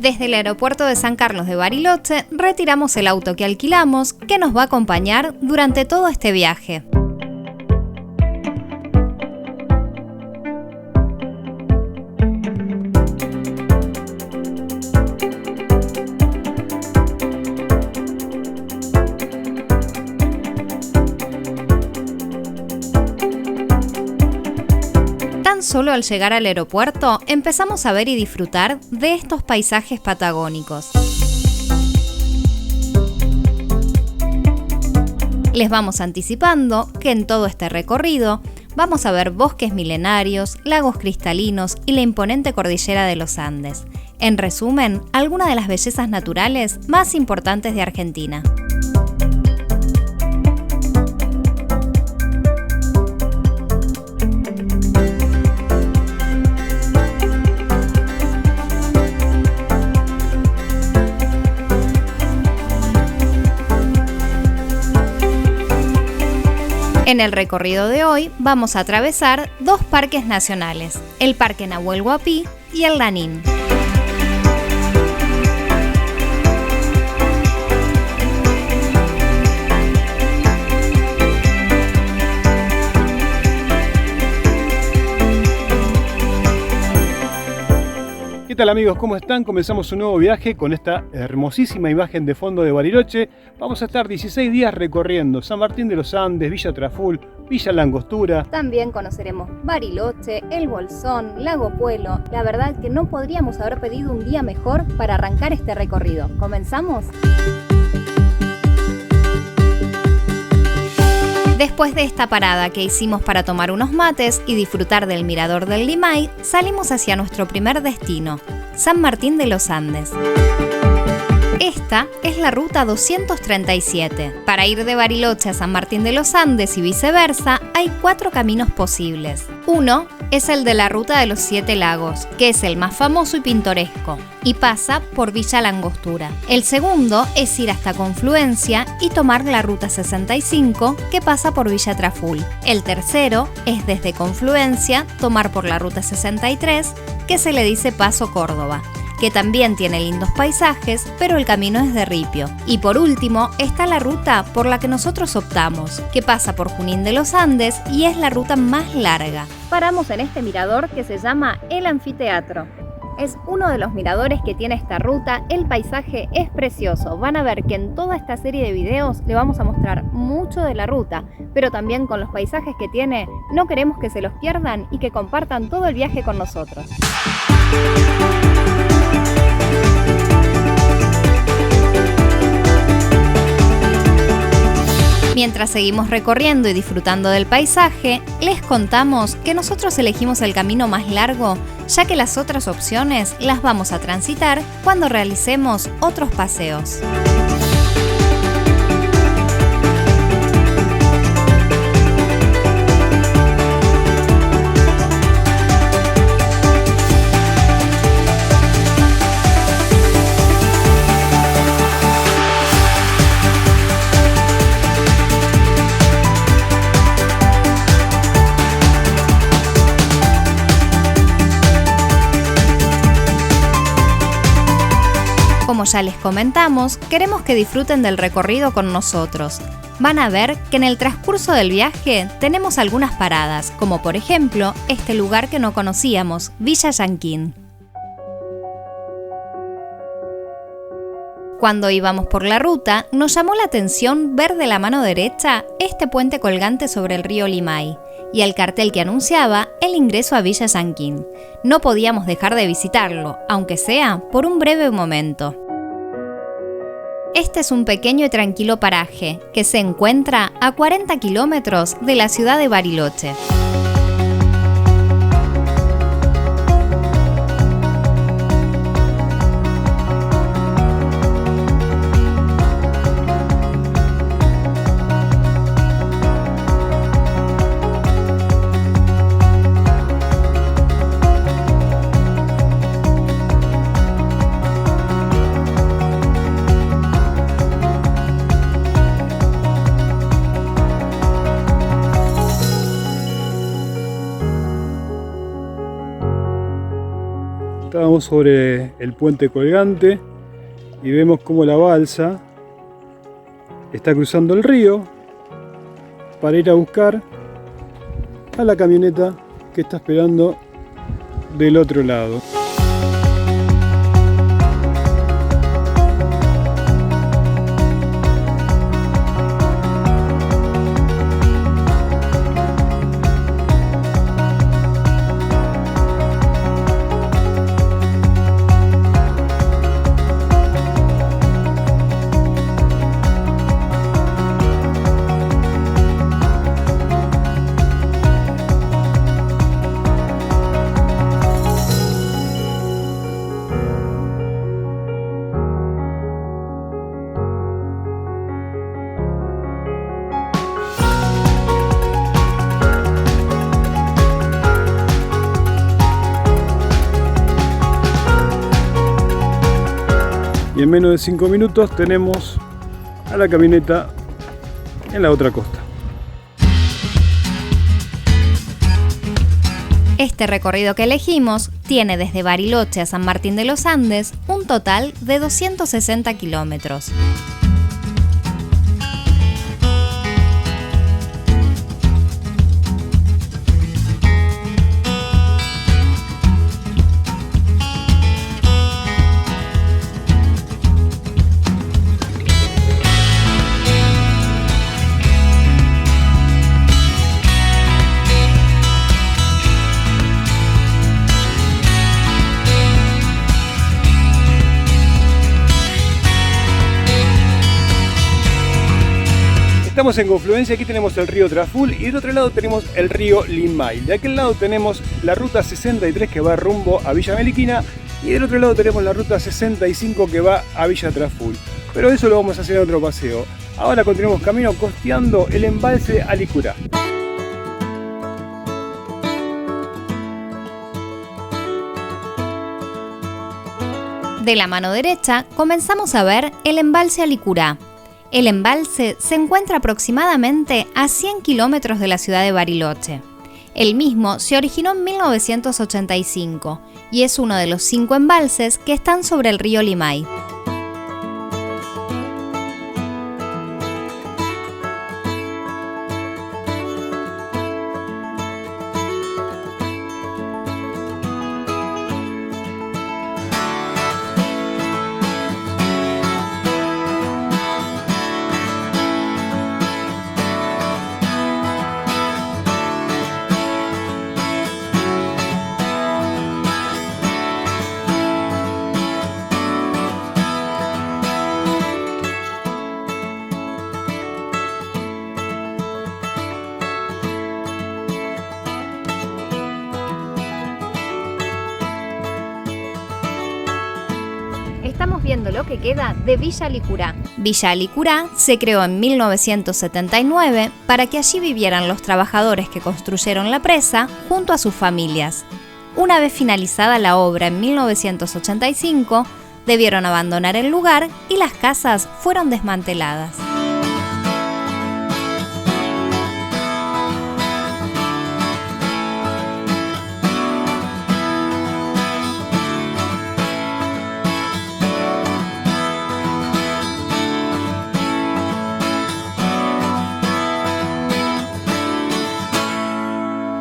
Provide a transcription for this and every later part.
Desde el aeropuerto de San Carlos de Bariloche retiramos el auto que alquilamos, que nos va a acompañar durante todo este viaje. Solo al llegar al aeropuerto empezamos a ver y disfrutar de estos paisajes patagónicos. Les vamos anticipando que en todo este recorrido vamos a ver bosques milenarios, lagos cristalinos y la imponente cordillera de los Andes. En resumen, algunas de las bellezas naturales más importantes de Argentina. En el recorrido de hoy vamos a atravesar dos parques nacionales, el Parque Nahuel Huapi y el Lanín. ¿Qué tal amigos? ¿Cómo están? Comenzamos un nuevo viaje con esta hermosísima imagen de fondo de Bariloche. Vamos a estar 16 días recorriendo San Martín de los Andes, Villa Traful, Villa La Angostura. También conoceremos Bariloche, El Bolsón, Lago Puelo. La verdad que no podríamos haber pedido un día mejor para arrancar este recorrido. ¿Comenzamos? Después de esta parada que hicimos para tomar unos mates y disfrutar del mirador del Limay, salimos hacia nuestro primer destino, San Martín de los Andes. Esta es la ruta 237. Para ir de Bariloche a San Martín de los Andes y viceversa, hay 4 caminos posibles. Uno es el de la Ruta de los 7 Lagos, que es el más famoso y pintoresco, y pasa por Villa La Angostura. El segundo es ir hasta Confluencia y tomar la Ruta 65, que pasa por Villa Traful. El tercero es desde Confluencia tomar por la Ruta 63, que se le dice Paso Córdoba, que también tiene lindos paisajes, pero el camino es de ripio. Y por último está la ruta por la que nosotros optamos, que pasa por Junín de los Andes y es la ruta más larga. Paramos en este mirador que se llama El Anfiteatro. Es uno de los miradores que tiene esta ruta, el paisaje es precioso. Van a ver que en toda esta serie de videos le vamos a mostrar mucho de la ruta, pero también con los paisajes que tiene, no queremos que se los pierdan y que compartan todo el viaje con nosotros. Mientras seguimos recorriendo y disfrutando del paisaje, les contamos que nosotros elegimos el camino más largo, ya que las otras opciones las vamos a transitar cuando realicemos otros paseos. Como ya les comentamos, queremos que disfruten del recorrido con nosotros. Van a ver que en el transcurso del viaje tenemos algunas paradas, como por ejemplo este lugar que no conocíamos, Villa Yanquín. Cuando íbamos por la ruta, nos llamó la atención ver de la mano derecha este puente colgante sobre el río Limay y el cartel que anunciaba el ingreso a Villa Yanquín. No podíamos dejar de visitarlo, aunque sea por un breve momento. Este es un pequeño y tranquilo paraje que se encuentra a 40 kilómetros de la ciudad de Bariloche. Estábamos sobre el puente colgante y vemos cómo la balsa está cruzando el río para ir a buscar a la camioneta que está esperando del otro lado. Y en menos de 5 minutos tenemos a la camioneta en la otra costa. Este recorrido que elegimos tiene desde Bariloche a San Martín de los Andes un total de 260 kilómetros. Estamos en confluencia, aquí tenemos el río Traful y del otro lado tenemos el río Limay. De aquel lado tenemos la ruta 63 que va rumbo a Villa Meliquina y del otro lado tenemos la ruta 65 que va a Villa Traful. Pero eso lo vamos a hacer en otro paseo. Ahora continuamos camino costeando el embalse Alicurá. De la mano derecha comenzamos a ver el embalse Alicurá. El embalse se encuentra aproximadamente a 100 kilómetros de la ciudad de Bariloche. El mismo se originó en 1985 y es uno de los 5 embalses que están sobre el río Limay. Estamos viendo lo que queda de Villa Alicurá. Villa Alicurá se creó en 1979 para que allí vivieran los trabajadores que construyeron la presa junto a sus familias. Una vez finalizada la obra en 1985, debieron abandonar el lugar y las casas fueron desmanteladas.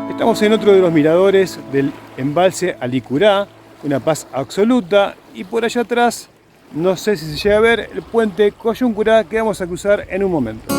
Estamos en otro de los miradores del embalse Alicurá, una paz absoluta, y por allá atrás, no sé si se llega a ver, el puente Coyuncurá que vamos a cruzar en un momento.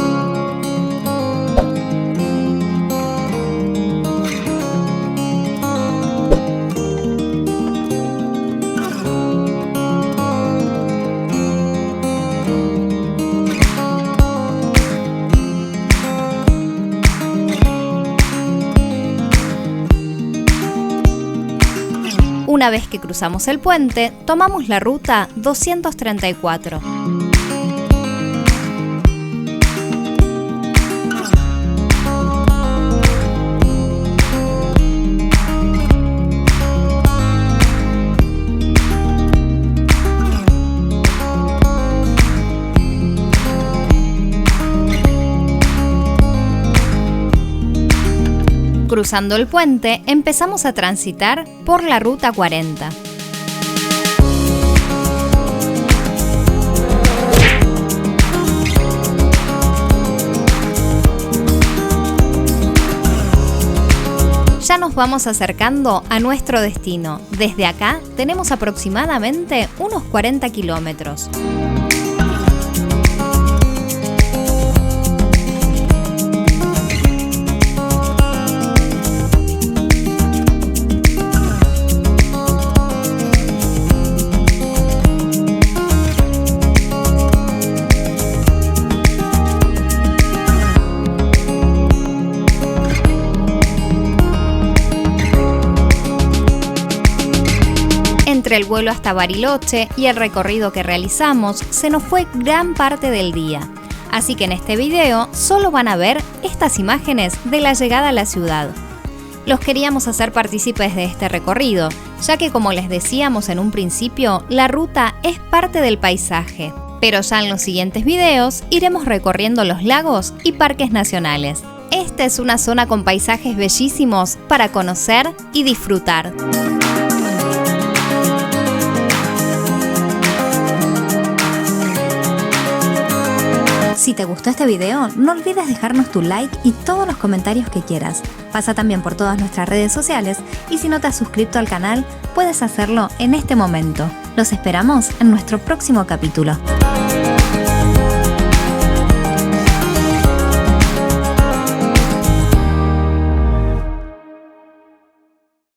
Una vez que cruzamos el puente, tomamos la ruta 234. Cruzando el puente, empezamos a transitar por la Ruta 40. nos vamos acercando a nuestro destino. Desde acá tenemos aproximadamente unos 40 kilómetros. Entre el vuelo hasta Bariloche y el recorrido que realizamos, se nos fue gran parte del día. Así que en este video solo van a ver estas imágenes de la llegada a la ciudad. Los queríamos hacer partícipes de este recorrido, ya que como les decíamos en un principio, la ruta es parte del paisaje. Pero ya en los siguientes videos iremos recorriendo los lagos y parques nacionales. Esta es una zona con paisajes bellísimos para conocer y disfrutar. Si te gustó este video, no olvides dejarnos tu like y todos los comentarios que quieras. Pasa también por todas nuestras redes sociales y si no te has suscrito al canal, puedes hacerlo en este momento. Los esperamos en nuestro próximo capítulo.